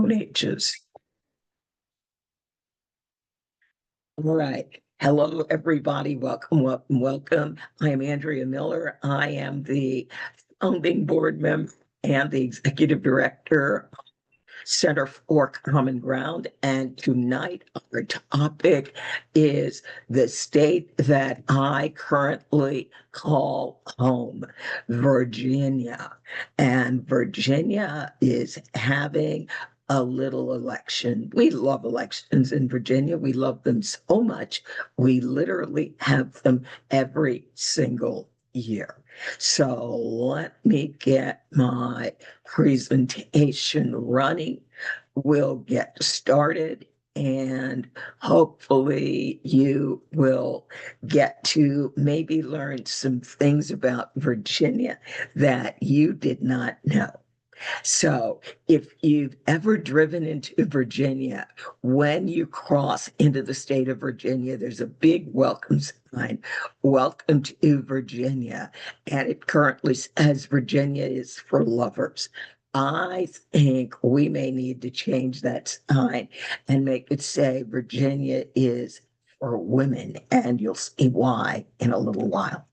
Stone Ages. All right. Hello, everybody. Welcome, welcome, welcome. I am Andrea Miller. I am the founding board member and the executive director of Center for Common Ground. And tonight, our topic is the state that I currently call home, Virginia. And Virginia is having a little election. We love elections in Virginia. We love them so much. We literally have them every single year. So let me get my presentation running. We'll get started and hopefully you will get to maybe learn some things about Virginia that you did not know. So, if you've ever driven into Virginia, when you cross into the state of Virginia, there's a big welcome sign, Welcome to Virginia. And it currently says Virginia is for lovers. I think we may need to change that sign and make it say Virginia is for women. And you'll see why in a little while.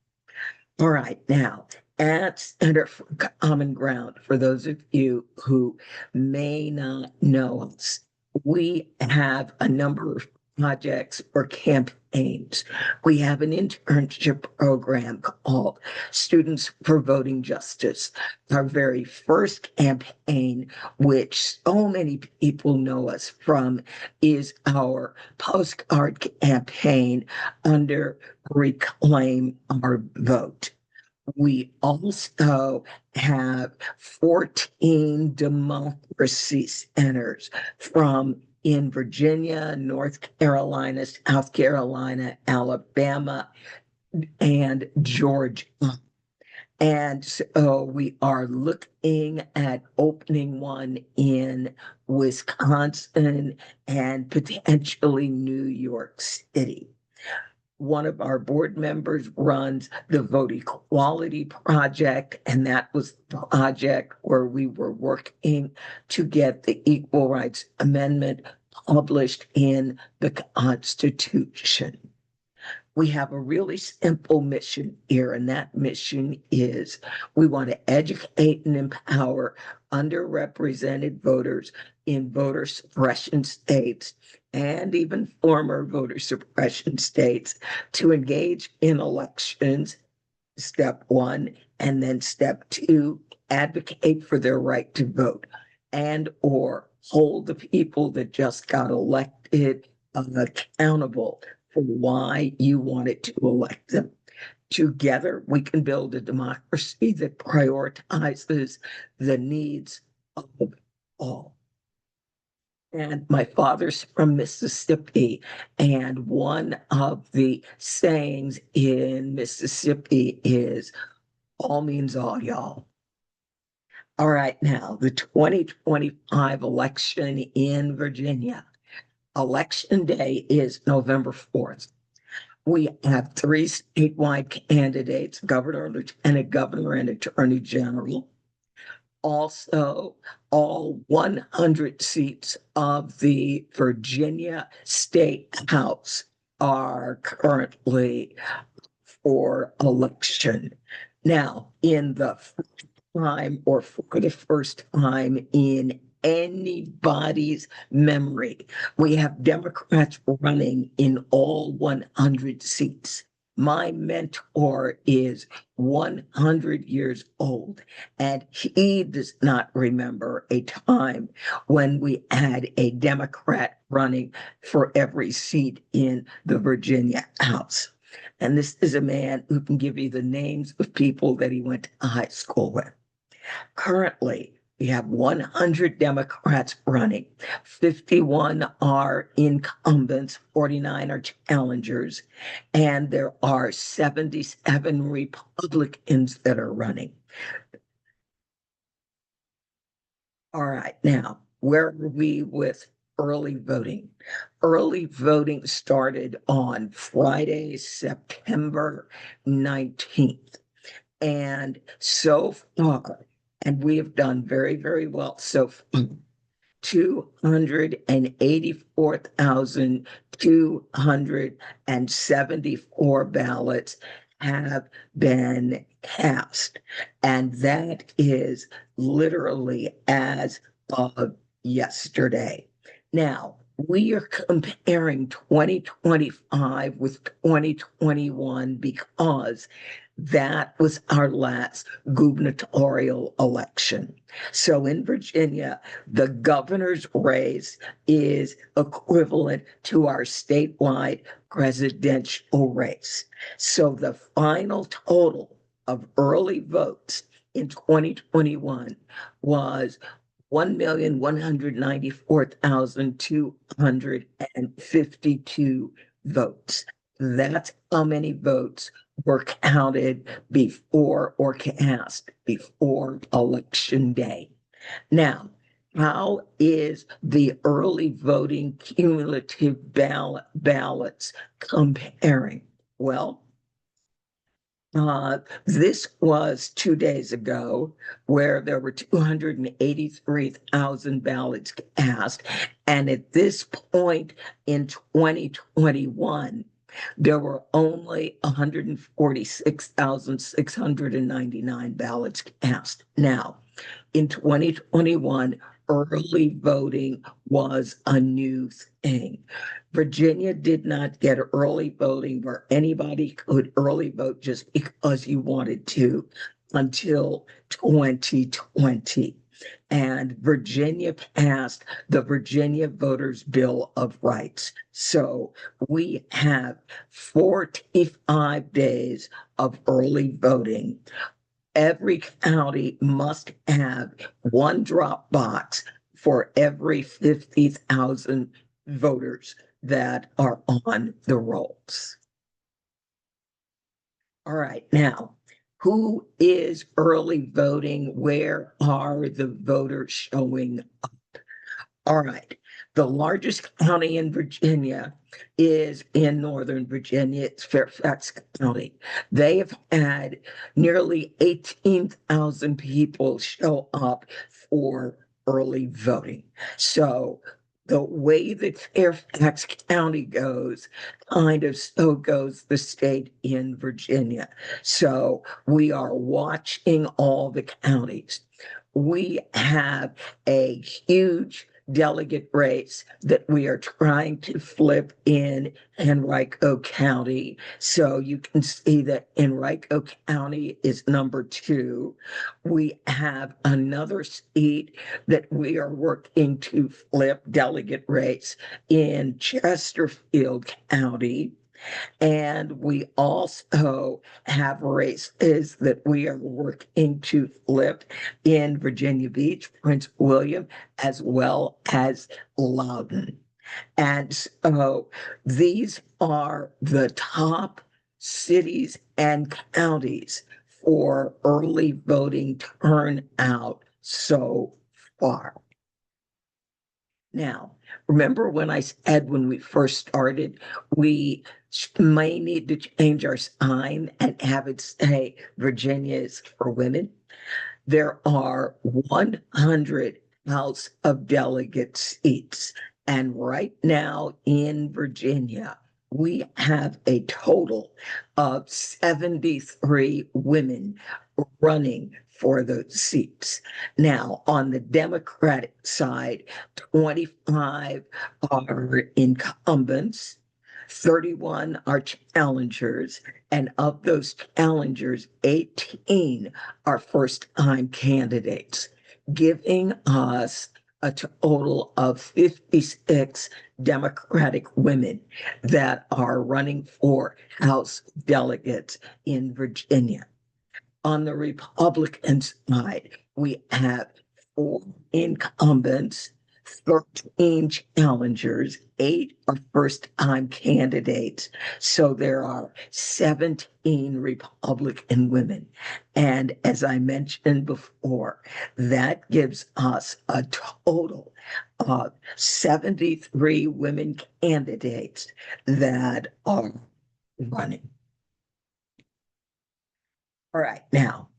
All right, now at Center for Common Ground, for those of you who may not know us, we have a number of projects or campaigns. We have an internship program called Students for Voting Justice. Our very first campaign, which so many people know us from, is our postcard campaign under Reclaim Our Vote. We also have 14 democracy centers from in Virginia, North Carolina, South Carolina, Alabama, and Georgia. And so we are looking at opening one in Wisconsin and potentially New York City. One of our board members runs the Vote Equality Project, and that was the project where we were working to get the Equal Rights Amendment published in the Constitution. We have a really simple mission here, and that mission is we want to educate and empower underrepresented voters in voter suppression states and even former voter suppression states to engage in elections, step one, and then step two, advocate for their right to vote and or hold the people that just got elected accountable for why you wanted to elect them. Together, we can build a democracy that prioritizes the needs of all. And my father's from Mississippi, and one of the sayings in Mississippi is all means all, y'all. All right, now the 2025 election in Virginia. Election day is November 4th. We have three statewide candidates, governor, lieutenant governor, and attorney general. Also, all 100 seats of the Virginia State House are currently for election. Now, in the time or for the first time in anybody's memory, we have Democrats running in all 100 seats. My mentor is 100 years old, and he does not remember a time when we had a Democrat running for every seat in the Virginia House. And this is a man who can give you the names of people that he went to high school with. Currently, we have 100 Democrats running. 51 are incumbents, 49 are challengers, and there are 77 Republicans that are running. All right, now, where are we with early voting? Early voting started on Friday, September 19th. And so far, and we have done very, very well so far. 284,274 ballots have been cast. And that is literally as of yesterday. Now, we are comparing 2025 with 2021 because that was our last gubernatorial election. So in Virginia, the governor's race is equivalent to our statewide presidential race. So the final total of early votes in 2021 was 1,194,252 votes. That's how many votes were counted before or cast before Election Day. Now, how is the early voting cumulative ballots comparing? Well, this was 2 days ago, where there were 283,000 ballots cast. And at this point in 2021, there were only 146,699 ballots cast. Now, in 2021, early voting was a new thing. Virginia did not get early voting where anybody could early vote just because you wanted to until 2020. And Virginia passed the Virginia Voters Bill of Rights. So we have 45 days of early voting. Every county must have one drop box for every 50,000 voters that are on the rolls. All right, now, who is early voting? Where are the voters showing up? All right, the largest county in Virginia is in Northern Virginia. It's Fairfax County. They have had nearly 18,000 people show up for early voting. So the way that Fairfax County goes, kind of so goes the state in Virginia. So we are watching all the counties. We have a huge delegate race that we are trying to flip in Henrico County. So you can see that Henrico County is number 2. We have another seat that we are working to flip delegate race in Chesterfield County. And we also have races that we are working to flip in Virginia Beach, Prince William, as well as Loudoun. And so these are the top cities and counties for early voting turnout so far. Now, remember when I said when we first started, we may need to change our sign and have it say Virginia is for women? There are 100 House of Delegate seats. And right now in Virginia, we have a total of 73 women running for those seats. Now, on the Democratic side, 25 are incumbents, 31 are challengers, and of those challengers, 18 are first-time candidates, giving us a total of 56 Democratic women that are running for House delegates in Virginia. On the Republican side, we have 4 incumbents, 13 challengers, 8 are first-time candidates. So there are 17 Republican women. And as I mentioned before, that gives us a total of 73 women candidates that are running. All right, now,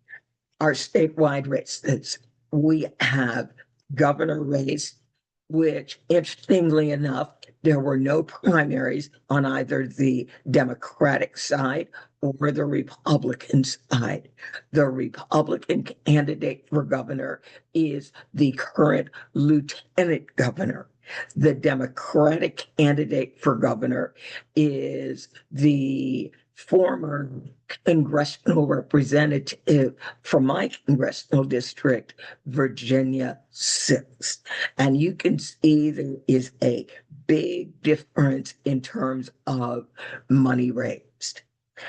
our statewide races. We have governor race which interestingly enough, there were no primaries on either the Democratic side or the Republican side. The Republican candidate for governor is the current lieutenant governor. The Democratic candidate for governor is the former congressional representative from my congressional district, Virginia 6. And you can see there is a big difference in terms of money raised.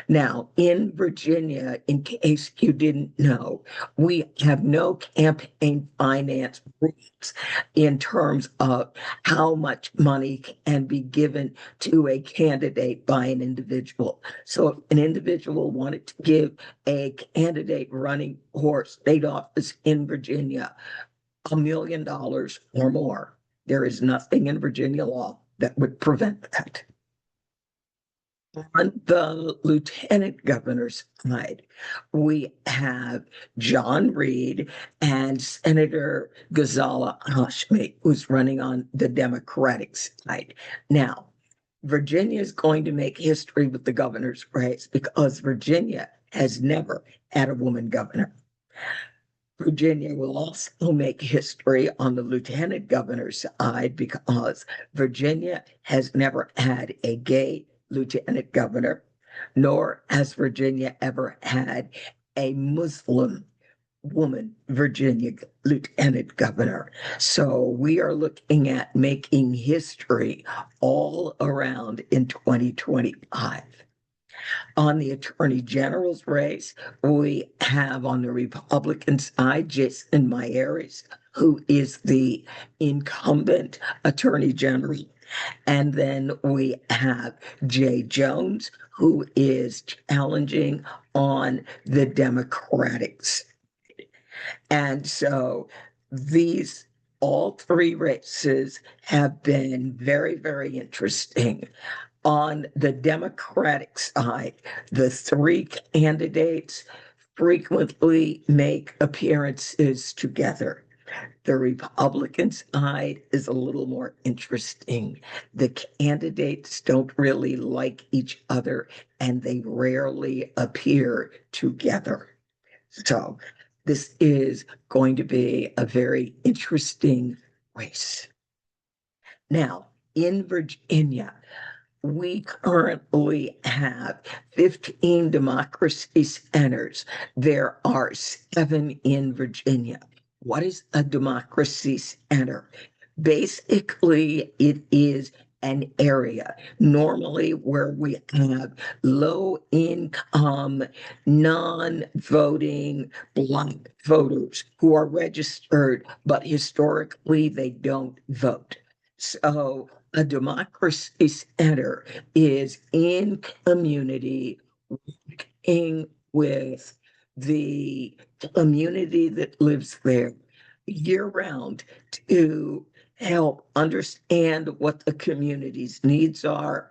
Now, in Virginia, in case you didn't know, we have no campaign finance rules in terms of how much money can be given to a candidate by an individual. So if an individual wanted to give a candidate running for state office in Virginia $1 million or more, there is nothing in Virginia law that would prevent that. On the lieutenant governor's side, we have John Reed and Senator Ghazala Hashmi, who's running on the Democratic side. Now, Virginia is going to make history with the governor's race because Virginia has never had a woman governor. Virginia will also make history on the lieutenant governor's side because Virginia has never had a gay lieutenant governor, nor has Virginia ever had a Muslim woman Virginia lieutenant governor. So we are looking at making history all around in 2025. On the attorney general's race, we have on the Republican side Jason Miyares, who is the incumbent attorney general. And then we have Jay Jones, who is challenging on the Democratic side. And so these all three races have been very, very interesting. On the Democratic side, the three candidates frequently make appearances together. The Republican side is a little more interesting. The candidates don't really like each other and they rarely appear together. So this is going to be a very interesting race. Now, in Virginia, we currently have 15 democracy centers. There are 7 in Virginia. What is a democracy center? Basically, it is an area normally where we have low income, non-voting Black voters who are registered, but historically they don't vote. So a democracy center is in community, working with the community that lives there year round to help understand what the community's needs are,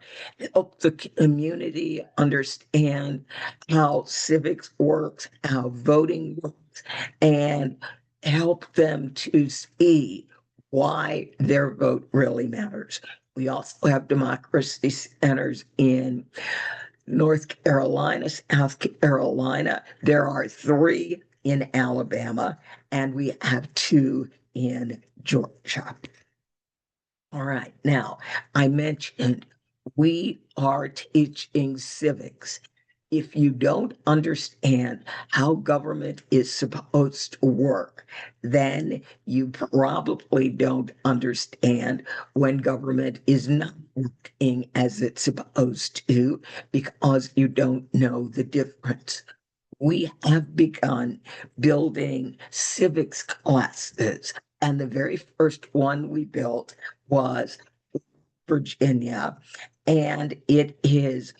help the community understand how civics works, how voting works, and help them to see why their vote really matters. We also have democracy centers in North Carolina, South Carolina. There are 3 in Alabama, and we have 2 in Georgia. All right. Now, I mentioned we are teaching civics. If you don't understand how government is supposed to work, then you probably don't understand when government is not working as it's supposed to because you don't know the difference. We have begun building civics classes, and the very first one we built was Virginia, and it is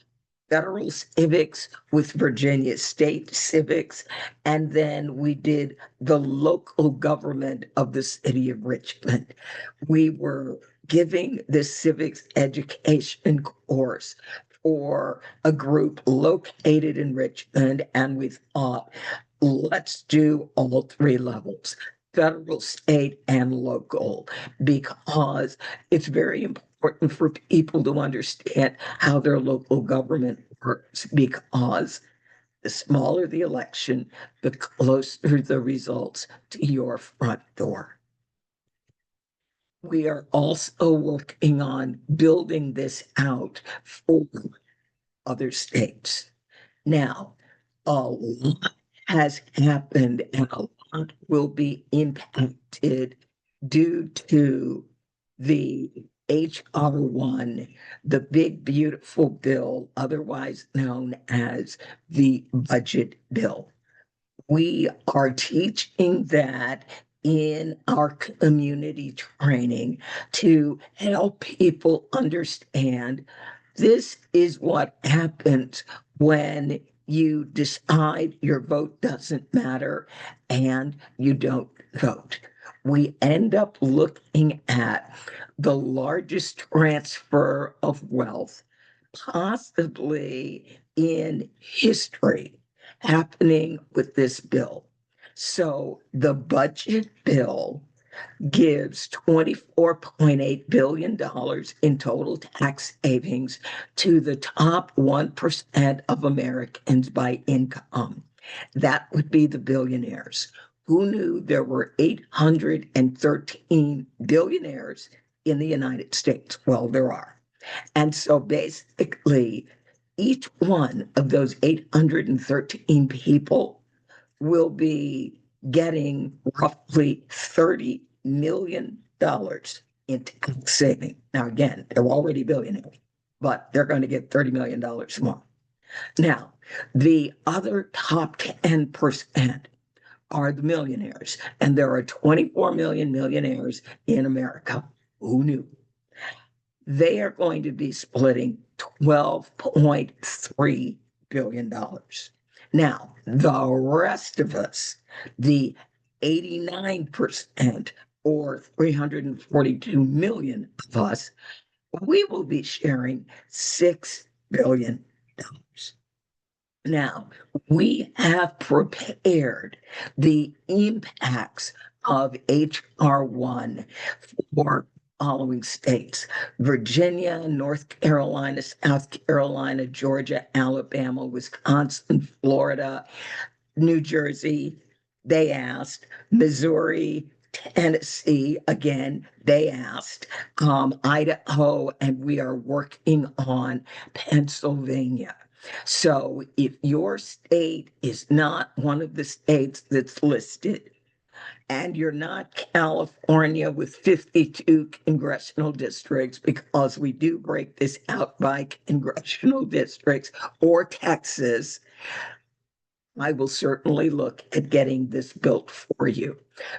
federal civics with Virginia state civics. And then we did the local government of the city of Richmond. We were giving the civics education course for a group located in Richmond. And we thought, let's do all 3 levels. federal, state, and local, because it's very important for people to understand how their local government works, because the smaller the election, the closer the results to your front door. We are also working on building this out for other states. Now, a lot has happened and a lot will be impacted due to the HR1, the big beautiful bill, otherwise known as the budget bill. We are teaching that in our community training to help people understand this is what happens when you decide your vote doesn't matter and you don't vote. We end up looking at the largest transfer of wealth possibly in history happening with this bill. So the budget bill gives $24.8 billion in total tax savings to the top 1% of Americans by income. That would be the billionaires. Who knew there were 813 billionaires in the United States? Well, there are. And so basically, each one of those 813 people will be getting roughly $30 million in tax saving. Now, again, they're already billionaires, but they're going to get $30 million more. Now, the other top 10% are the millionaires, and there are 24 million millionaires in America. Who knew? They are going to be splitting $12.3 billion. Now, the rest of us, the 89% or 342 million of us, we will be sharing $6 billion. Now, we have prepared the impacts of HR1 for following states: Virginia, North Carolina, South Carolina, Georgia, Alabama, Wisconsin, Florida, New Jersey. They asked. Missouri, Tennessee, again, they asked. Idaho, and we are working on Pennsylvania. So if your state is not one of the states that's listed, and you're not California with 52 congressional districts, because we do break this out by congressional districts, or Texas, I will certainly look at getting this built for you.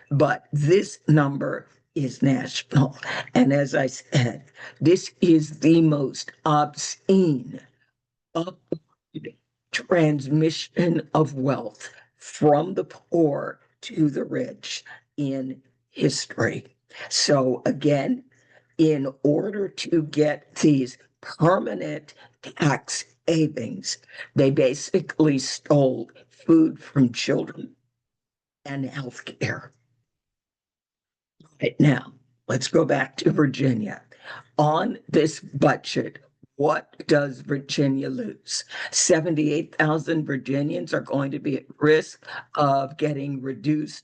But this number is national. And as I said, this is the most obscene upward transmission of wealth from the poor to the rich in history. So again, in order to get these permanent tax savings, they basically stole food from children and health care. Right now, let's go back to Virginia. On this budget, what does Virginia lose? 78,000 Virginians are going to be at risk of getting reduced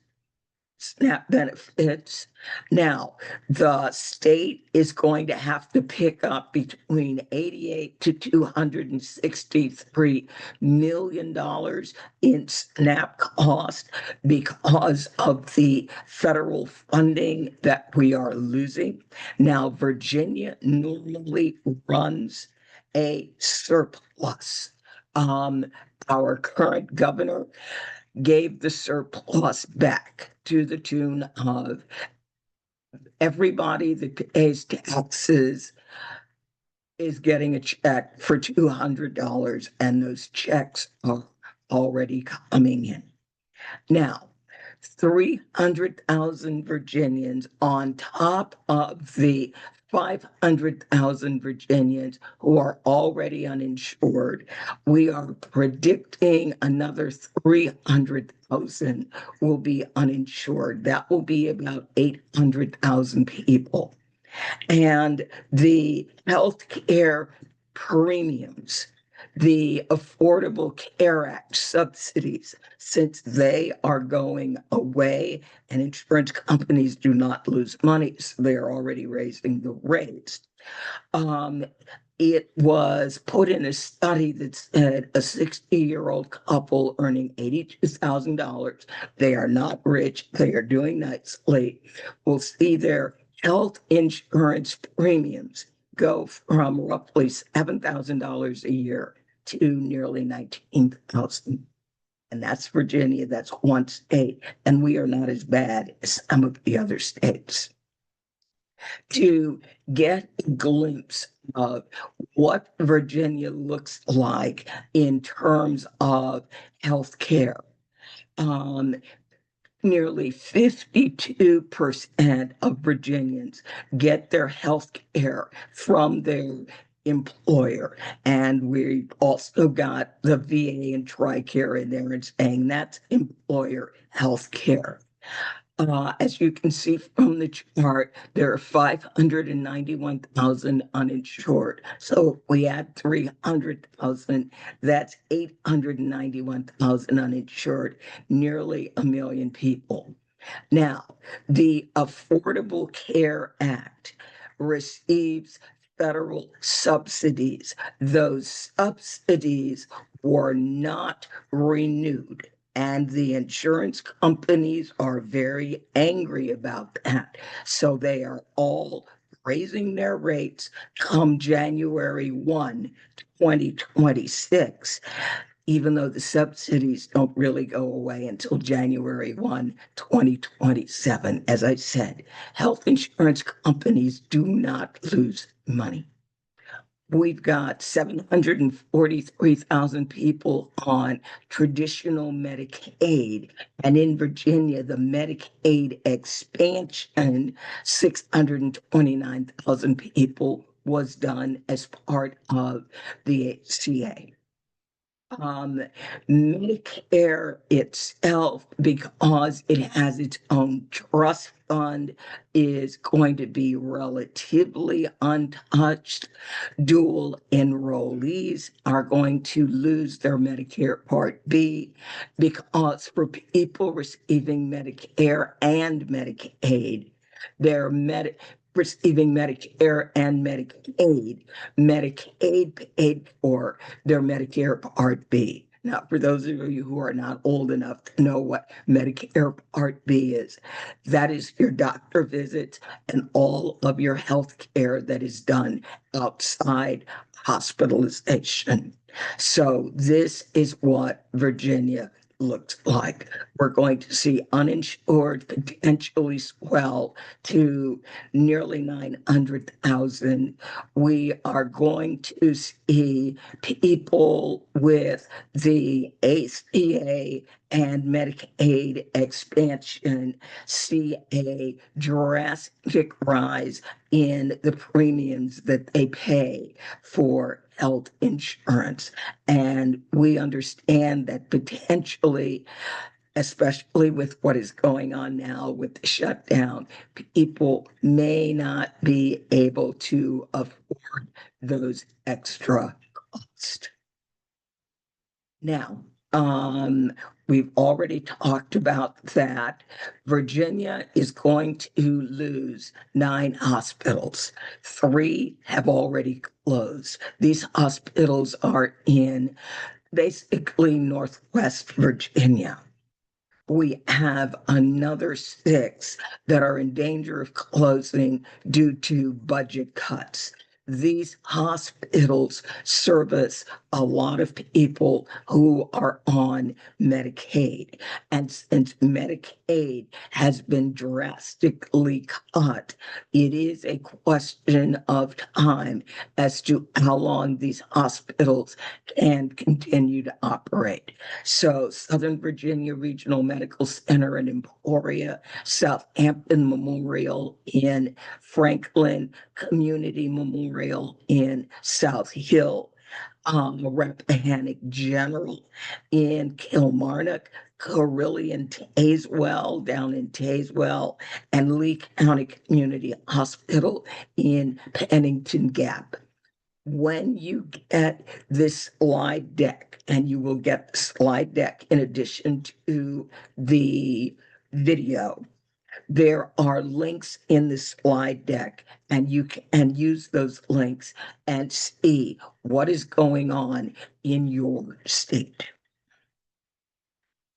SNAP benefits. Now, the state is going to have to pick up between 88 to $263 million in SNAP cost because of the federal funding that we are losing. Now, Virginia normally runs a surplus. Our current governor gave the surplus back to the tune of everybody that pays taxes is getting a check for $200, and those checks are already coming in. Now, 300,000 Virginians on top of the 500,000 Virginians who are already uninsured. We are predicting another 300,000 will be uninsured. That will be about 800,000 people. And the health care premiums, the Affordable Care Act subsidies, since they are going away and insurance companies do not lose money, so they are already raising the rates. It was put in a study that said a 60-year-old couple earning $82,000, they are not rich, they are doing nicely, will see their health insurance premiums go from roughly $7,000 a year to nearly $19,000. And that's Virginia, that's one state, and we are not as bad as some of the other states. To get a glimpse of what Virginia looks like in terms of health care, nearly 52% of Virginians get their health care from their employer. And we've also got the VA and TRICARE in there and saying that's employer health care. As you can see from the chart, there are 591,000 uninsured. So if we add 300,000, that's 891,000 uninsured, nearly a million people. Now, the Affordable Care Act receives federal subsidies. Those subsidies were not renewed. And the insurance companies are very angry about that. So they are all raising their rates come January 1, 2026, even though the subsidies don't really go away until January 1, 2027. As I said, health insurance companies do not lose money. We've got 743,000 people on traditional Medicaid. And in Virginia, the Medicaid expansion, 629,000 people was done as part of the HCA. Medicare itself, because it has its own trust fund, is going to be relatively untouched. Dual enrollees are going to lose their Medicare Part B because for people receiving Medicare and Medicaid, their receiving Medicare and Medicaid. Medicaid paid for their Medicare Part B. Now, for those of you who are not old enough to know what Medicare Part B is, that is your doctor visits and all of your health care that is done outside hospitalization. So this is what Virginia looks like. We're going to see uninsured potentially swell to nearly 900,000. We are going to see people with the ACA and Medicaid expansion see a drastic rise in the premiums that they pay for health insurance. And we understand that potentially, especially with what is going on now with the shutdown, people may not be able to afford those extra costs. Now, we've already talked about that. Virginia is going to lose 9 hospitals. 3 have already closed. These hospitals are in basically Northwest Virginia. We have another 6 that are in danger of closing due to budget cuts. These hospitals service a lot of people who are on Medicaid. And since Medicaid has been drastically cut, it is a question of time as to how long these hospitals can continue to operate. So Southern Virginia Regional Medical Center in Emporia, Southampton Memorial in Franklin, Community Memorial in South Hill, Rappahannock General in Kilmarnock, Carillion Tazewell down in Tazewell, and Lee County Community Hospital in Pennington Gap. When you get this slide deck, and you will get the slide deck in addition to the video, there are links in the slide deck, and you can use those links and see what is going on in your state.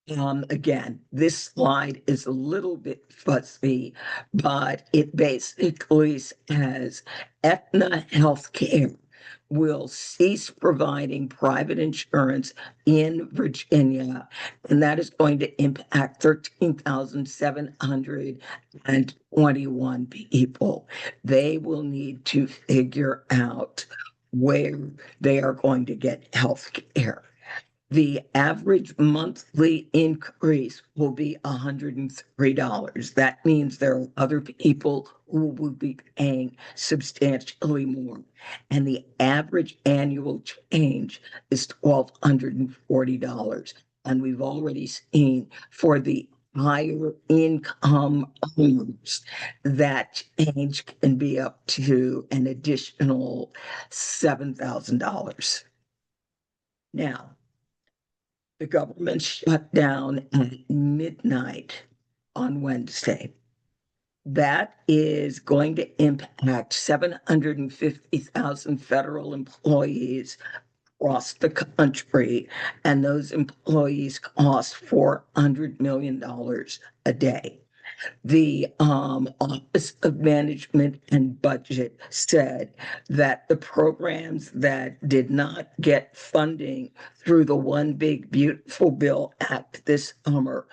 Again, this slide is a little bit fuzzy, but it basically says Aetna Healthcare will cease providing private insurance in Virginia, and that is going to impact 13,721 people. They will need to figure out where they are going to get health care. The average monthly increase will be $103. That means there are other people who will be paying substantially more. And the average annual change is $1,240. And we've already seen for the higher income owners, that change can be up to an additional $7,000. Now, the government shut down at midnight on Wednesday. That is going to impact 750,000 federal employees across the country, and those employees cost $400 million a day. The Office of Management and Budget said that the programs that did not get funding through the One Big Beautiful Bill Act this summer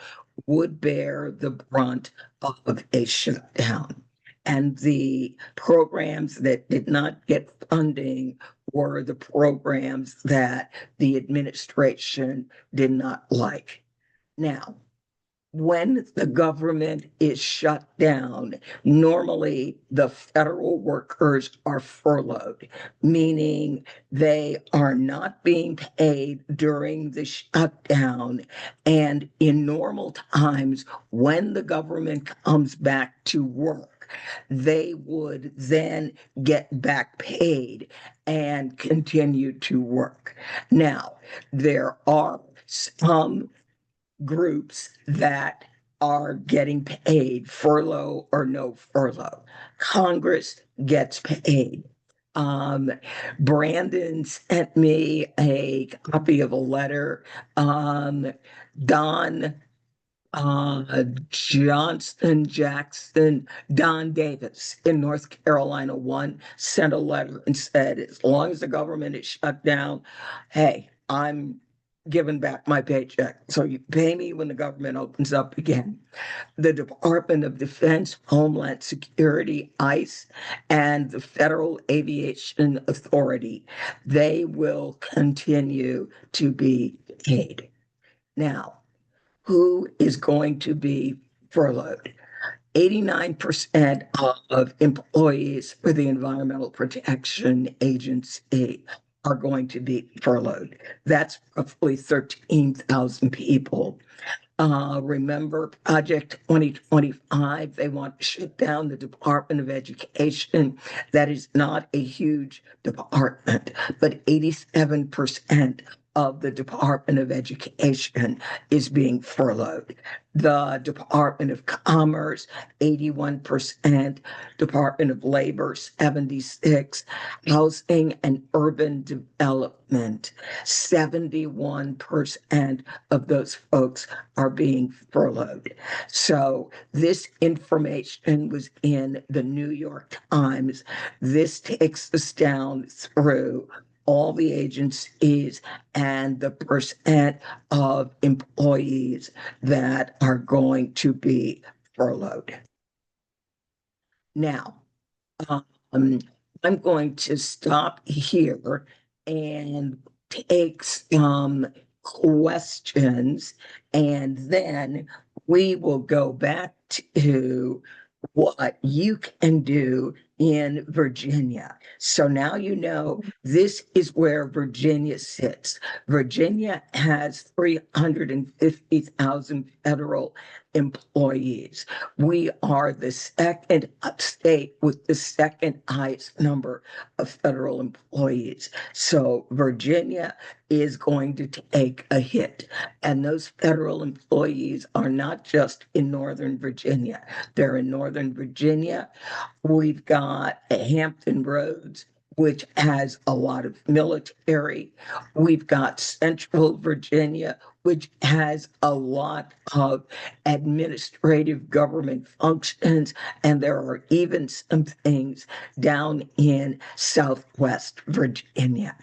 would bear the brunt of a shutdown. And the programs that did not get funding were the programs that the administration did not like. Now, when the government is shut down, normally the federal workers are furloughed, meaning they are not being paid during the shutdown. And in normal times, when the government comes back to work, they would then get back paid and continue to work. Now, there are some groups that are getting paid, furlough or no furlough. Congress gets paid. Brandon sent me a copy of a letter. Don Don Davis in North Carolina sent a letter and said, as long as the government is shut down, hey, I'm giving back my paycheck. So you pay me when the government opens up again. The Department of Defense, Homeland Security, ICE, and the Federal Aviation Authority, they will continue to be paid. Now, who is going to be furloughed? 89% of employees for the Environmental Protection Agency are going to be furloughed. That's roughly 13,000 people. Remember Project 2025, they want to shut down the Department of Education. That is not a huge department, but 87% of the Department of Education is being furloughed. The Department of Commerce, 81%, Department of Labor, 76%, Housing and Urban Development, 71% of those folks are being furloughed. So this information was in the New York Times. This takes us down through all the agencies and the percent of employees that are going to be furloughed. Now, um, I'm going to stop here and take some questions, and then we will go back to what you can do in Virginia. So now you know this is where Virginia sits. Virginia has 350,000 federal employees. We are the second state with the second highest number of federal employees. So Virginia is going to take a hit. And those federal employees are not just in Northern Virginia. They're in Northern Virginia. We've got Hampton Roads, which has a lot of military. We've got Central Virginia, which has a lot of administrative government functions. And there are even some things down in Southwest Virginia.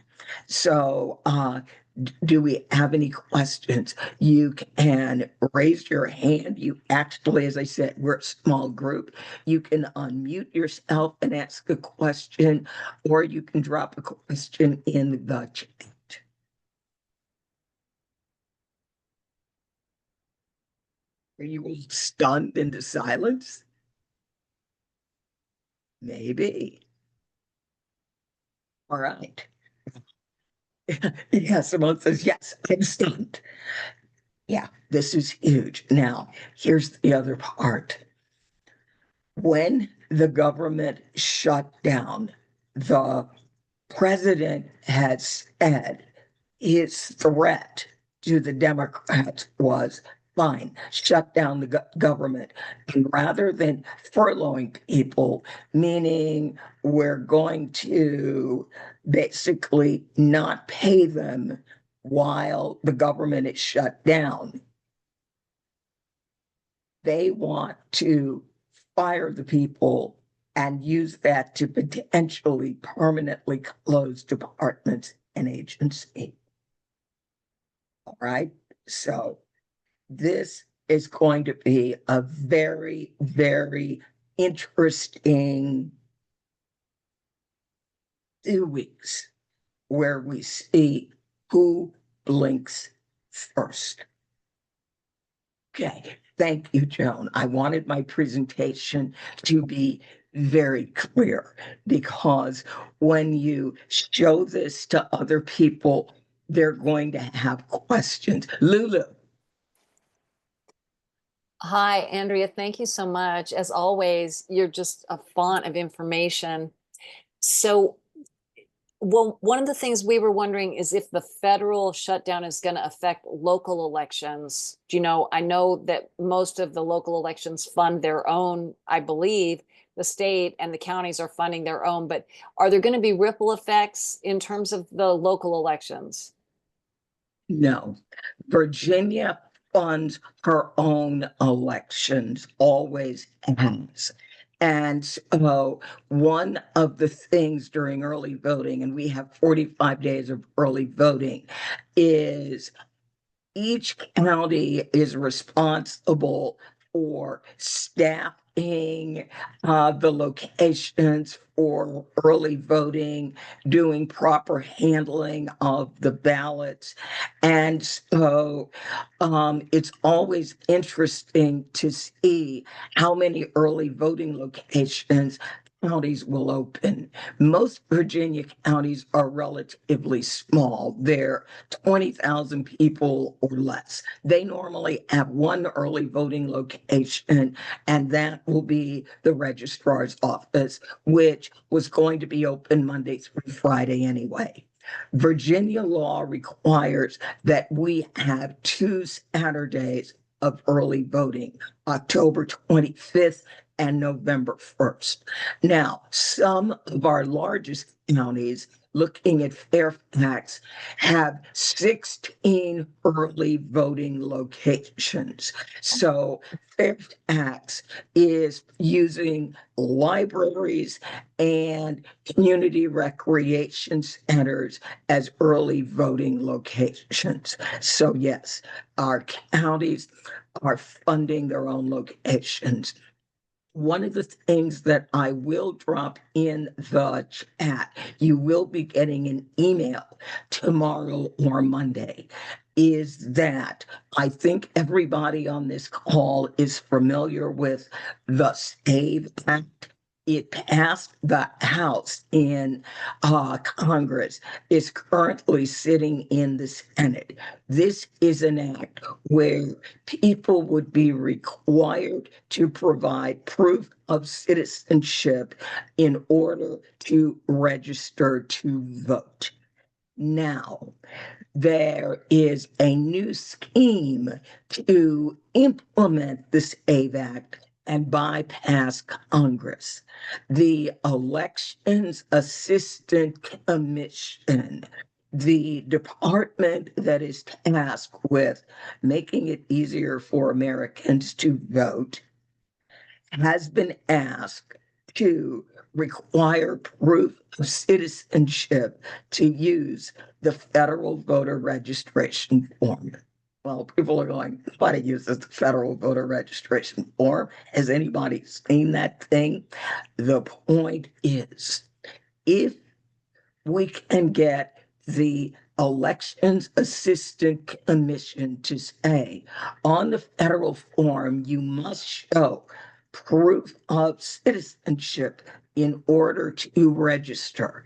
So, do we have any questions? You can raise your hand. You actually, as I said, we're a small group. You can unmute yourself and ask a question, or you can drop a question in the chat. Are you stunned into silence? Maybe. All right. Yeah, Simone says, yes, I'm stunned. Yeah, this is huge. Now, here's the other part. When the government shut down, the president had said his threat to the Democrats was fine, shut down the government. And rather than furloughing people, meaning we're going to basically not pay them while the government is shut down, they want to fire the people and use that to potentially permanently close departments and agencies. All right. So this is going to be a very, very interesting 2 weeks where we see who blinks first. Okay. Thank you, Joan. I wanted my presentation to be very clear because when you show this to other people, they're going to have questions. Lulu. Hi, Andrea. Thank you so much. As always, you're just a font of information. So, well, one of the things we were wondering is if the federal shutdown is going to affect local elections. Do you know, I know that most of the local elections fund their own, I believe the state and the counties are funding their own, but are there going to be ripple effects in terms of the local elections? No, Virginia funds her own elections, always has. And so one of the things during early voting, and we have 45 days of early voting, is each county is responsible for staffing the locations for early voting, doing proper handling of the ballots. And so it's always interesting to see how many early voting locations counties will open. Most Virginia counties are relatively small. They're 20,000 people or less. They normally have one early voting location, and that will be the registrar's office, which was going to be open Monday through Friday anyway. Virginia law requires that we have 2 Saturdays of early voting, October 25th and November 1st. Now, some of our largest counties, looking at Fairfax, have 16 early voting locations. So Fairfax is using libraries and community recreation centers as early voting locations. So yes, our counties are funding their own locations. One of the things that I will drop in the chat, you will be getting an email tomorrow or Monday, is that I think everybody on this call is familiar with the SAVE Act. It passed the House in Congress, is currently sitting in the Senate. This is an act where people would be required to provide proof of citizenship in order to register to vote. Now, there is a new scheme to implement this SAVE Act and bypass Congress. The Elections Assistant Commission, the department that is tasked with making it easier for Americans to vote, has been asked to require proof of citizenship to use the federal voter registration form. Well, people are going, nobody uses the federal voter registration form. Has anybody seen that thing? The point is, if we can get the Elections Assistant Commission to say on the federal form, you must show proof of citizenship in order to register.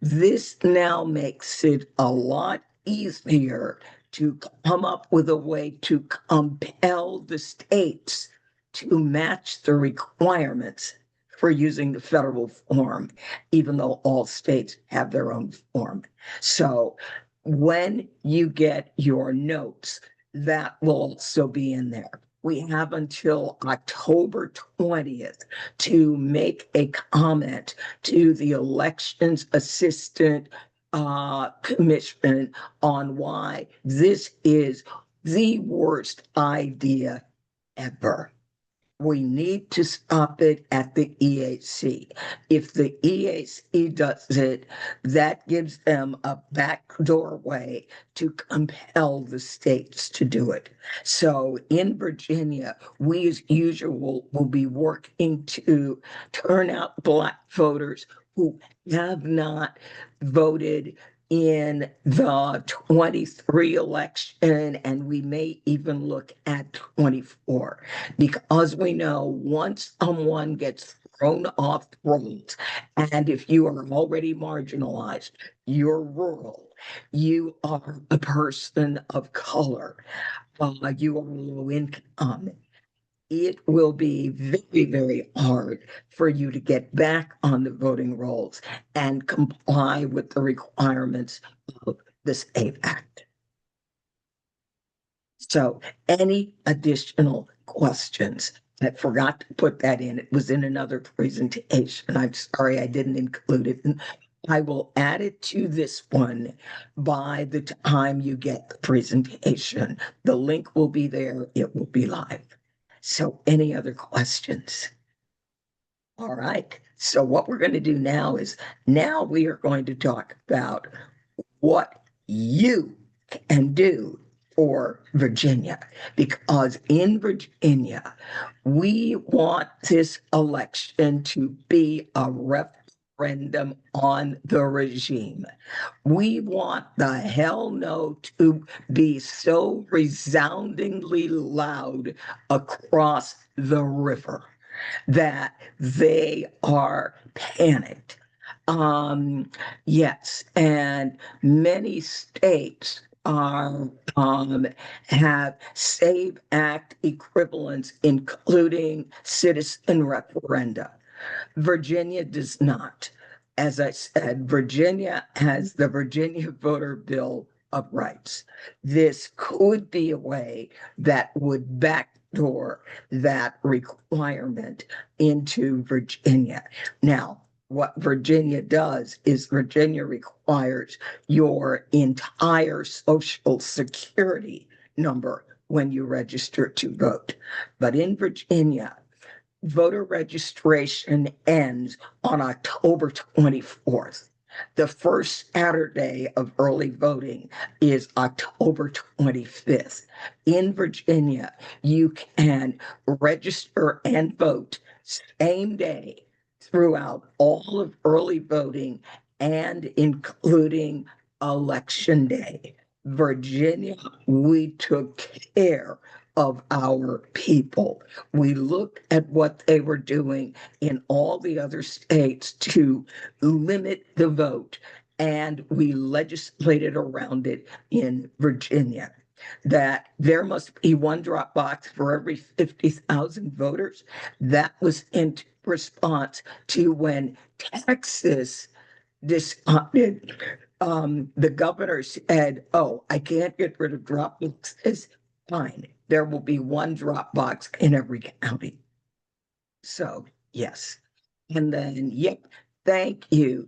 This now makes it a lot easier to come up with a way to compel the states to match the requirements for using the federal form, even though all states have their own form. So when you get your notes, that will also be in there. We have until October 20th to make a comment to the Elections Assistant Commission on why this is the worst idea ever. We need to stop it at the EAC. If the EAC does it, that gives them a backdoor way to compel the states to do it. So in Virginia, we as usual will be working to turn out Black voters who have not voted in the 23 election, and we may even look at 24, because we know once someone gets thrown off the rolls, and if you are already marginalized, you're rural, you are a person of color, you are low income, it will be very, very hard for you to get back on the voting rolls and comply with the requirements of the SAVE Act. So any additional questions? I forgot to put that in. It was in another presentation. I'm sorry I didn't include it. And I will add it to this one by the time you get the presentation. The link will be there. It will be live. So any other questions? All right. So what we're going to do now is now we are going to talk about what you can do for Virginia, because in Virginia, we want this election to be a referendum on the regime. We want the hell no to be so resoundingly loud across the river that they are panicked. Yes, and many states are have SAVE Act equivalents, including citizen referenda. Virginia does not. As I said, Virginia has the Virginia Voter Bill of Rights. This could be a way that would back backdoor that requirement into Virginia. Now, what Virginia does is Virginia requires your entire social security number when you register to vote. But in Virginia, voter registration ends on October 24th. The first Saturday of early voting is October 25th. In Virginia, you can register and vote same day throughout all of early voting and including election day. Virginia, we took care of our people. We looked at what they were doing in all the other states to limit the vote, and we legislated around it in Virginia. That there must be one drop box for every 50,000 voters. That was in response to when Texas decided, the governor said, oh, I can't get rid of drop boxes. Fine, there will be one drop box in every county. So, yes. And then, yep, thank you.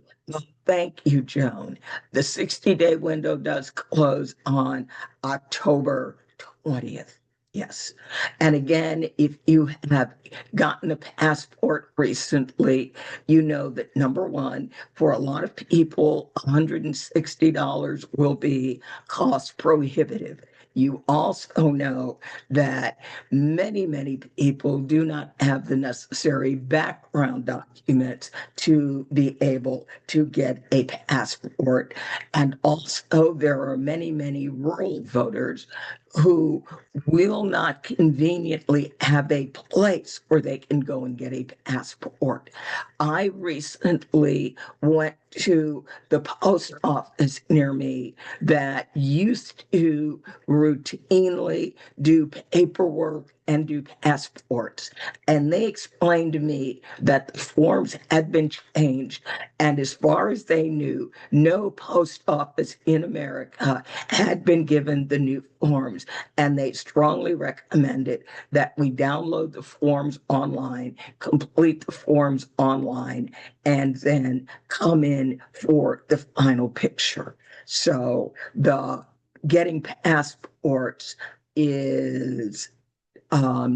Thank you, Joan. The 60-day window does close on October 20th. Yes. And again, if you have gotten a passport recently, you know that number one, for a lot of people, $160 will be cost prohibitive. You also know that many people do not have the necessary background documents to be able to get a passport. And also, there are many rural voters who will not conveniently have a place where they can go and get a passport. I recently went to the post office near me that used to routinely do paperwork and do passports. And they explained to me that the forms had been changed. And as far as they knew, no post office in America had been given the new forms. And they strongly recommended that we download the forms online, complete the forms online, and then come in for the final picture. So the getting passports is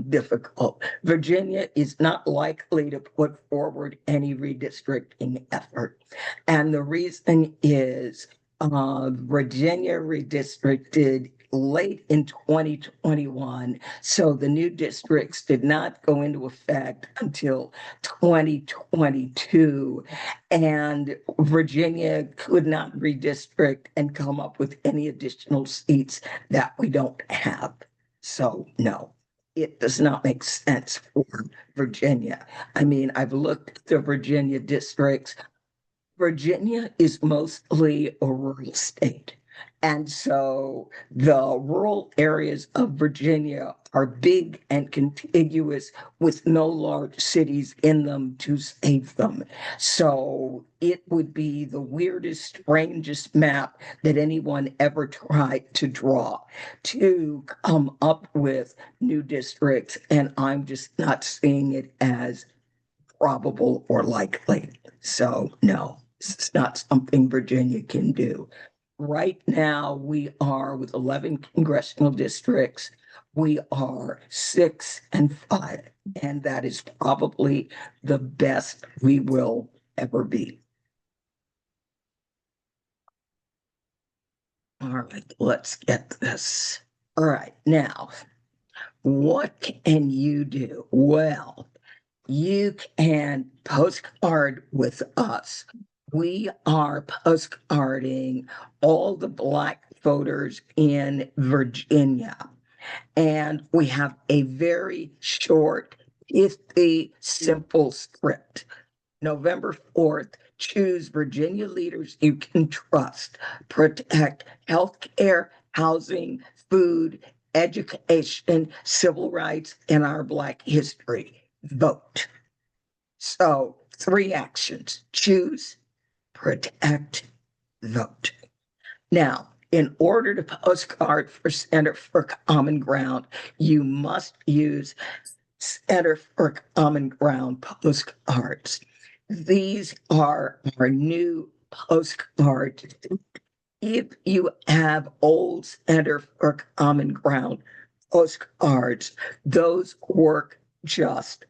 difficult. Virginia is not likely to put forward any redistricting effort. And the reason is Virginia redistricted late in 2021. So the new districts did not go into effect until 2022. And Virginia could not redistrict and come up with any additional seats that we don't have. So, no, it does not make sense for Virginia. I mean, I've looked at the Virginia districts. Virginia is mostly a rural state. And so the rural areas of Virginia are big and contiguous with no large cities in them to save them. So it would be the weirdest, strangest map that anyone ever tried to draw to come up with new districts. And I'm just not seeing it as probable or likely. So, no, it's not something Virginia can do. Right now, we are with 11 congressional districts. We are 6 and 5, and that is probably the best we will ever be. All right, let's get this. All right, now, what can you do? Well, you can postcard with us. We are postcarding all the Black voters in Virginia. And we have a very short, pithy, simple script. November 4th, choose Virginia leaders you can trust, protect healthcare, housing, food, education, civil rights, and our Black history. Vote. So, 3 actions: choose, protect, vote. Now, In order to postcard for Center for Common Ground, you must use Center for Common Ground postcards. These are our new postcards. If you have old Center for Common Ground postcards, those work just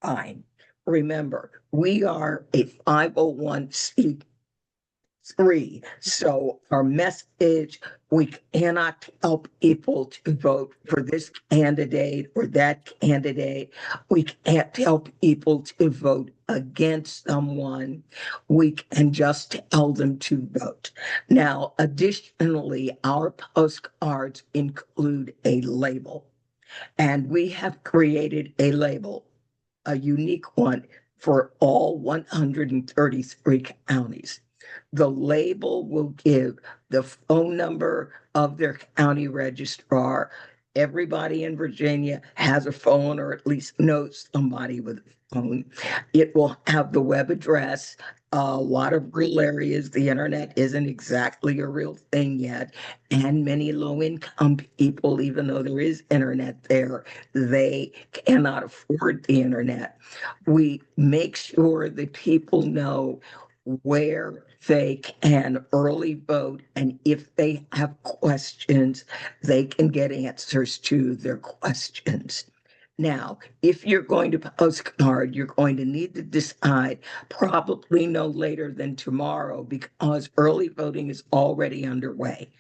fine. Remember, we are a 501c3. So our message, we cannot help people to vote for this candidate or that candidate. We can't help people to vote against someone. We can just tell them to vote. Now, additionally, our postcards include a label, and we have created a label, a unique one for all 133 counties. The label will give the phone number of their county registrar. Everybody in Virginia has a phone or at least knows somebody with a phone. It will have the web address. A lot of rural areas, the internet isn't exactly a real thing yet. And many low-income people, even though there is internet there, they cannot afford the internet. We make sure that people know where they can early vote, and if they have questions, they can get answers to their questions. Now, if you're going to postcard, you're going to need to decide probably no later than tomorrow because early voting is already underway.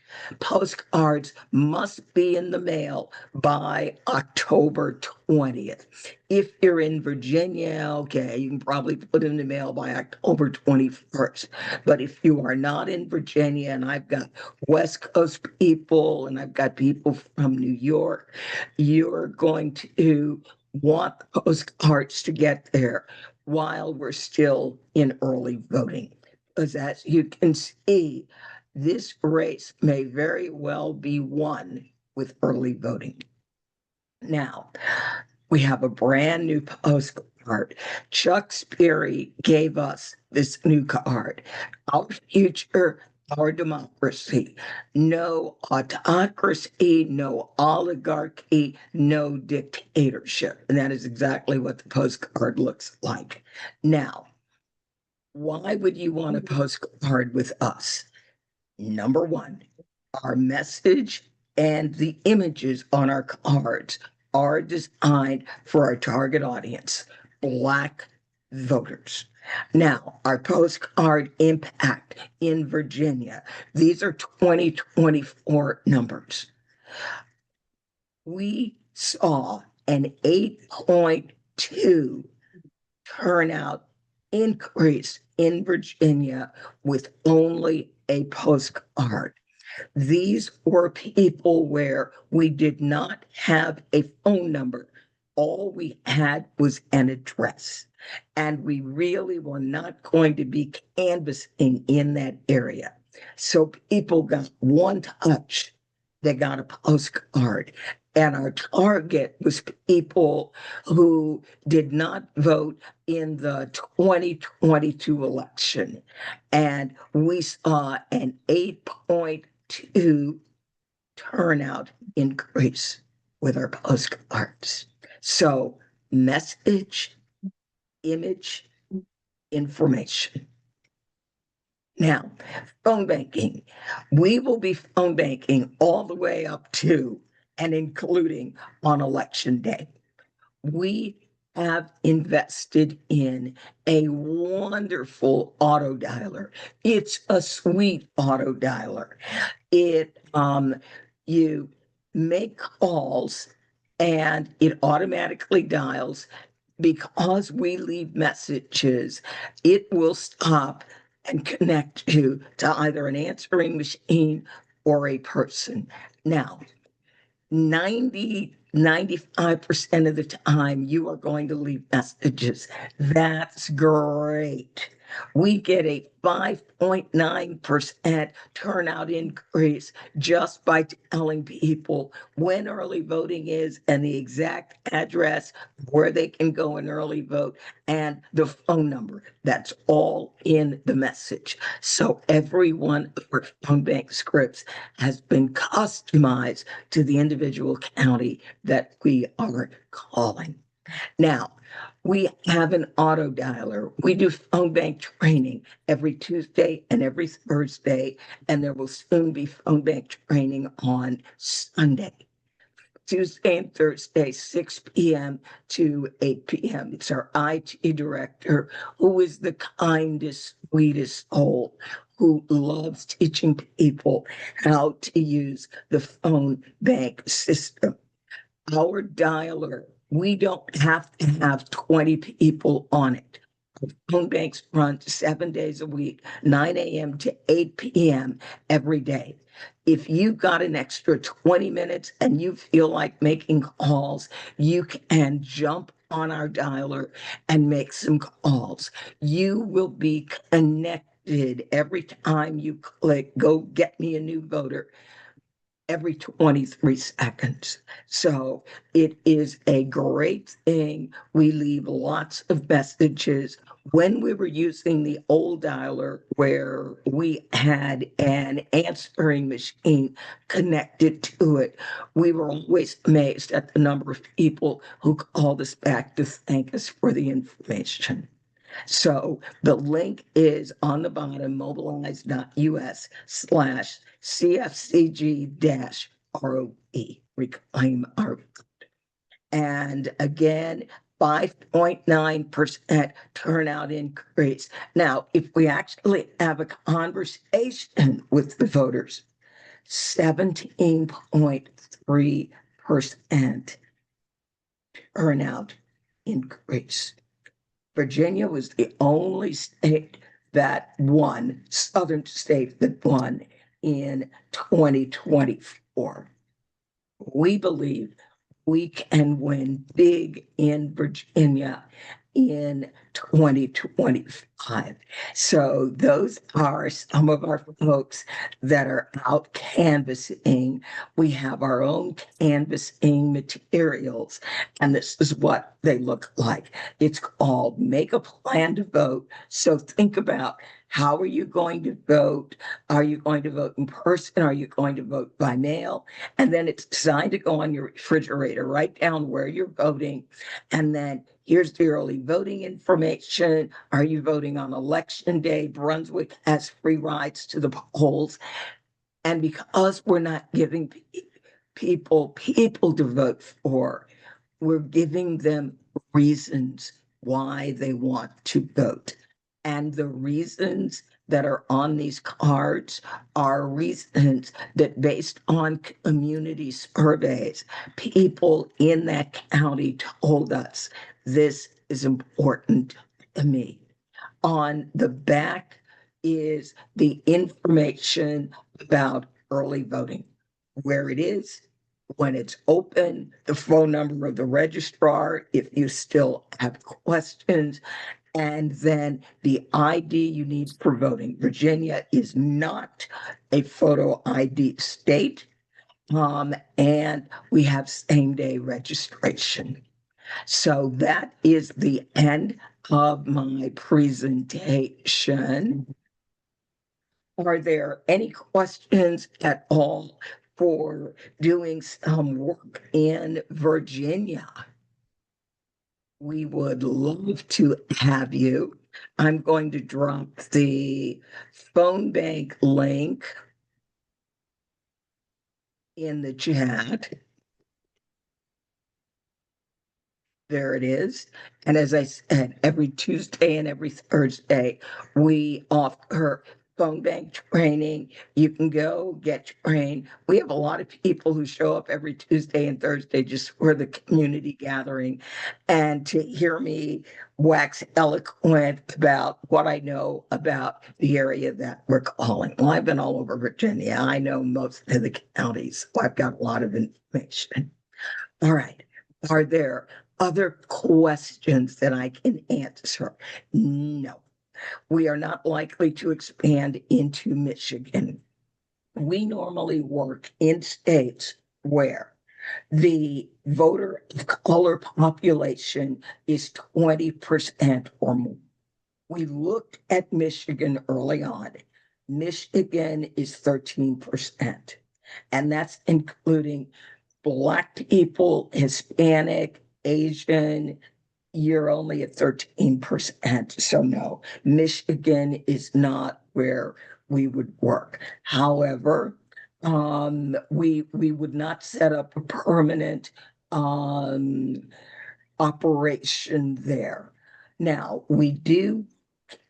Postcards must be in the mail by October 20th. If you're in Virginia, okay, you can probably put in the mail by October 21st. But if you are not in Virginia, and I've got West Coast people and I've got people from New York, you're going to want postcards to get there while we're still in early voting. Because as you can see, this race may very well be won with early voting. Now, we have a brand new postcard. Chuck Sperry gave us this new card. Our future, our democracy. No autocracy, no oligarchy, no dictatorship. And that is exactly what the postcard looks like. Now, why would you want a postcard with us? Number one, our message and the images on our cards are designed for our target audience, Black voters. Now, our postcard impact in Virginia, these are 2024 numbers. We saw an 8.2 turnout increase in Virginia with only a postcard. These were people where we did not have a phone number. All we had was an address. And we really were not going to be canvassing in that area. So people got one touch, they got a postcard. And our target was people who did not vote in the 2022 election. And we saw an 8.2 turnout increase with our postcards. So message, image, information. Now, phone banking. We will be phone banking all the way up to and including on election day. We have invested in a wonderful auto dialer. It's a sweet auto dialer. You make calls and it automatically dials. Because we leave messages, it will stop and connect you to either an answering machine or a person. Now, 95% of the time, you are going to leave messages. That's great. We get a 5.9% turnout increase just by telling people when early voting is and the exact address where they can go and early vote and the phone number. That's all in the message. So every one of our phone bank scripts has been customized to the individual county that we are calling. Now, we have an auto dialer. We do phone bank training every Tuesday and every Thursday, and there will soon be phone bank training on Sunday. Tuesday and Thursday, 6 p.m. to 8 p.m. It's our IT director, who is the kindest, sweetest soul, who loves teaching people how to use the phone bank system. Our dialer, we don't have to have 20 people on it. Phone banks run 7 days a week, 9 a.m. to 8 p.m. every day. If you've got an extra 20 minutes and you feel like making calls, you can jump on our dialer and make some calls. You will be connected every time you click, go get me a new voter, every 23 seconds. So it is a great thing. We leave lots of messages. When we were using the old dialer where we had an answering machine connected to it, we were always amazed at the number of people who called us back to thank us for the information. So the link is on the bottom, mobilize.us/CFCG-ROE, reclaim our vote. And again, 5.9% turnout increase. Now, if we actually have a conversation with the voters, 17.3% turnout increase. Virginia was the only state that won, southern state that won in 2024. We believe we can win big in Virginia in 2025. So those are some of our folks that are out canvassing. We have our own canvassing materials, and this is what they look like. It's called Make a Plan to Vote. So think about, how are you going to vote? Are you going to vote in person? Are you going to vote by mail? And then it's designed to go on your refrigerator. Write down where you're voting. And then here's the early voting information. Are you voting on election day? Brunswick has free rides to the polls. And because we're not giving people to vote for, we're giving them reasons why they want to vote. And the reasons that are on these cards are reasons that, based on community surveys, people in that county told us this is important to me. On the back is the information about early voting, where it is, when it's open, the phone number of the registrar if you still have questions, and then the ID you need for voting. Virginia is not a photo ID state, and we have same-day registration. So that is the end of my presentation. Are there any questions at all for doing some work in Virginia? We would love to have you. I'm going to drop the phone bank link in the chat. There it is. And as I said, every Tuesday and every Thursday, we offer phone bank training. You can go get trained. We have a lot of people who show up every Tuesday and Thursday just for the community gathering and to hear me wax eloquent about what I know about the area that we're calling. Well, I've been all over Virginia. I know most of the counties. So I've got a lot of information. All right. Are there other questions that I can answer? No. We are not likely to expand into Michigan. We normally work in states where the voter of color population is 20% or more. We looked at Michigan early on. Michigan is 13%, and that's including Black people, Hispanic, Asian. You're only at 13%. So no, Michigan is not where we would work. However, we would not set up a permanent operation there. Now, we do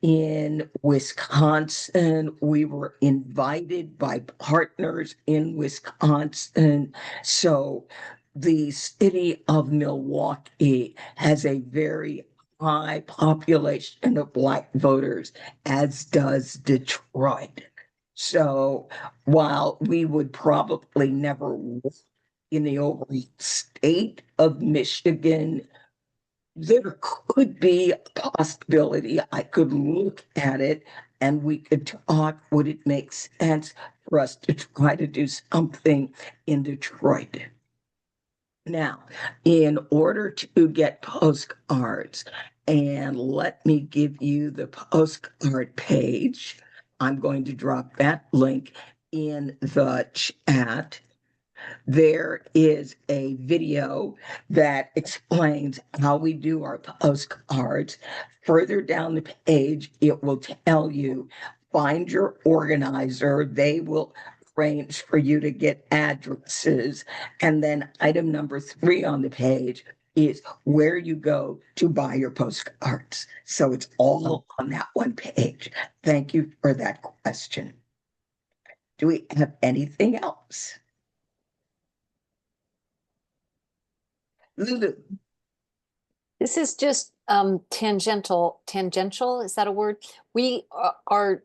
in Wisconsin. We were invited by partners in Wisconsin. So the city of Milwaukee has a very high population of Black voters, as does Detroit. So while we would probably never work in the overall state of Michigan, there could be a possibility I could look at it and we could talk, would it make sense for us to try to do something in Detroit? Now, in order to get postcards, and let me give you the postcard page. I'm going to drop that link in the chat. There is a video that explains how we do our postcards. Further down the page, it will tell you, find your organizer. They will arrange for you to get addresses. And then item number 3 on the page is where you go to buy your postcards. So it's all on that one page. Thank you for that question. Do we have anything else? Lulu. This is just tangential, is that a word? We are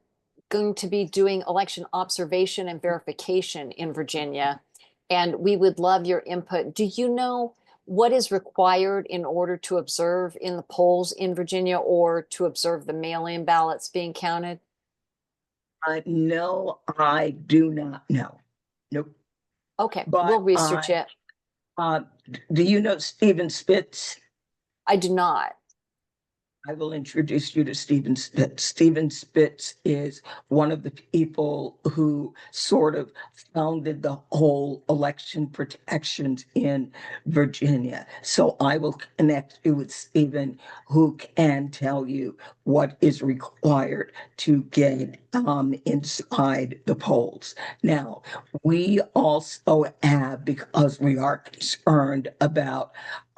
going to be doing election observation and verification in Virginia, and we would love your input. Do you know what is required in order to observe in the polls in Virginia or to observe the mail-in ballots being counted? No, I do not know. Nope. Okay, But we'll research it. Do you know Stephen Spitz? I do not. I will introduce you to Stephen Spitz. Stephen Spitz is one of the people who sort of founded the whole election protections in Virginia. So I will connect you with Stephen, who can tell you what is required to get inside the polls. Now, we also have, because we are concerned about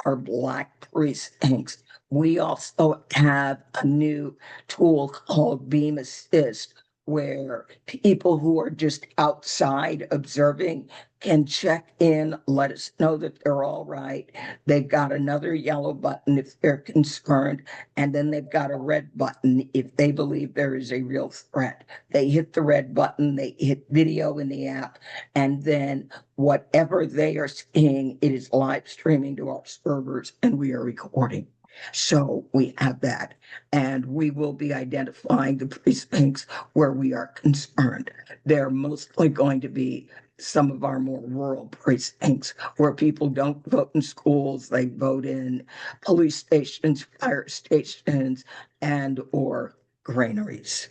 our Black precincts, we also have a new tool called Beam Assist, where people who are just outside observing can check in, let us know that they're all right. They've got another yellow button if they're concerned, and then they've got a red button if they believe there is a real threat. They hit the red button, they hit video in the app, and then whatever they are seeing, it is live streaming to our servers, and we are recording. So we have that, and we will be identifying the precincts where we are concerned. They're mostly going to be some of our more rural precincts where people don't vote in schools, they vote in police stations, fire stations, and or granaries.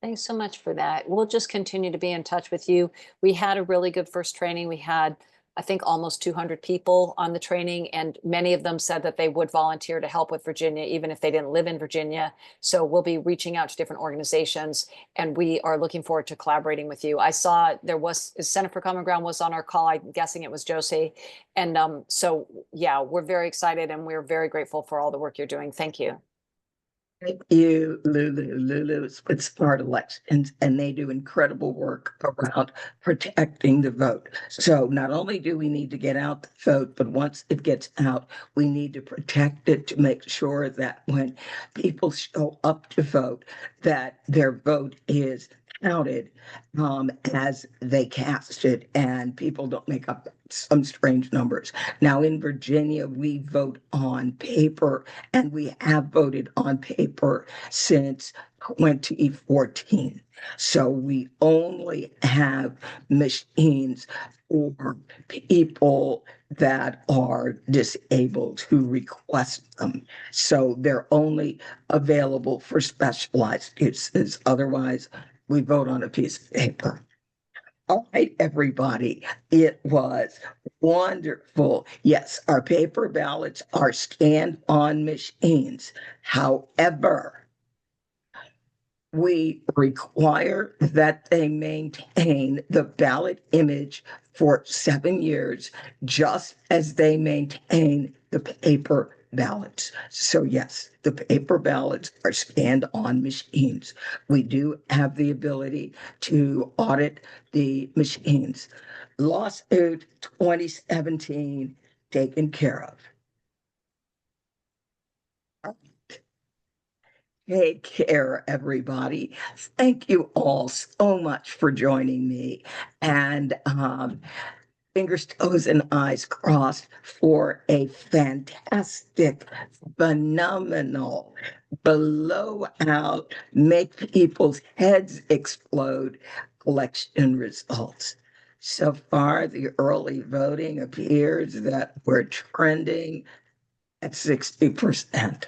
Thanks so much for that. We'll just continue to be in touch with you. We had a really good first training. We had, I think, almost 200 people on the training, and many of them said that they would volunteer to help with Virginia, even if they didn't live in Virginia. So we'll be reaching out to different organizations, and we are looking forward to collaborating with you. I saw there was Center for Common Ground was on our call. I'm guessing it was Josie. And so, yeah, we're very excited, and we're very grateful for all the work you're doing. Thank you. Thank you, Lulu. Lulu is with Smart Elections, and they do incredible work around protecting the vote. So not only do we need to get out the vote, but once it gets out, we need to protect it to make sure that when people show up to vote, that their vote is counted as they cast it, and people don't make up some strange numbers. Now in Virginia, we vote on paper, and we have voted on paper since 2014. So we only have machines for people that are disabled who request them. So they're only available for specialized uses. Otherwise, we vote on a piece of paper. All right, everybody, it was wonderful. Yes, our paper ballots are scanned on machines. However, we require that they maintain the ballot image for 7 years, just as they maintain the paper ballots. So yes, the paper ballots are scanned on machines. We do have the ability to audit the machines. Lawsuit 2017 taken care of. Take care, everybody. Thank you all so much for joining me. And fingers, toes, and eyes crossed for a fantastic, phenomenal, blowout, make people's heads explode election results. So far, the early voting appears that we're trending at 60%.